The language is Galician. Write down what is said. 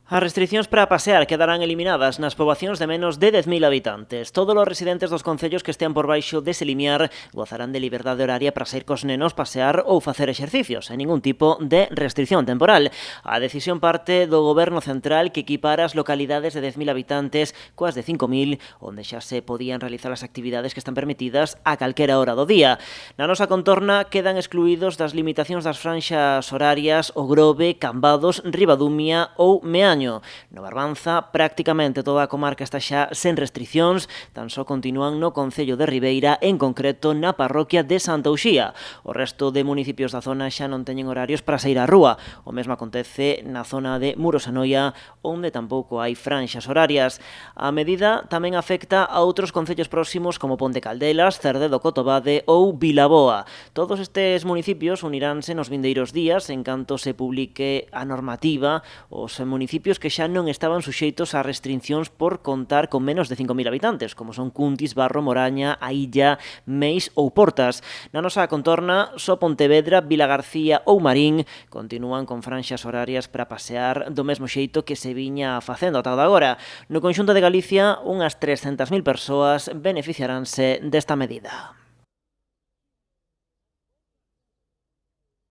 As restricións para pasear quedarán eliminadas nas poboacións de menos de 10.000 habitantes. Todos os residentes dos concellos que estean por baixo dese limiar gozarán de liberdade horaria para sair cos nenos, pasear ou facer exercicios, sen ningún tipo de restricción temporal. A decisión parte do goberno central que equipara as localidades de 10.000 habitantes coas de 5.000, onde xa se podían realizar as actividades que están permitidas a calquera hora do día. Na nosa contorna quedan excluídos das limitacións das franxas horarias o Grove, Cambados, Ribadumia ou Meaño. No Barbanza, prácticamente toda a comarca está xa sen restriccións, tan só continúan no concello de Ribeira, en concreto na parroquia de Santa Uxía. O resto de municipios da zona xa non teñen horarios para sair á rúa. O mesmo acontece na zona de Muros e Noia, onde tampouco hai franxas horarias. A medida tamén afecta a outros concellos próximos como Ponte Caldelas, Cerdedo Cotobade ou Vilaboa. Todos estes municipios uniránse nos vindeiros días en canto se publique a normativa. Os municipios que xa non estaban suxeitos a restriccións por contar con menos de 5.000 habitantes, como son Cuntis, Barro, Moraña, A Illa, Meis ou Portas. Na nosa contorna, só Pontevedra, Vilagarcía ou Marín continúan con franxas horarias para pasear do mesmo xeito que se viña facendo ata agora. No conxunto de Galicia, unhas 300.000 persoas beneficiaránse desta medida.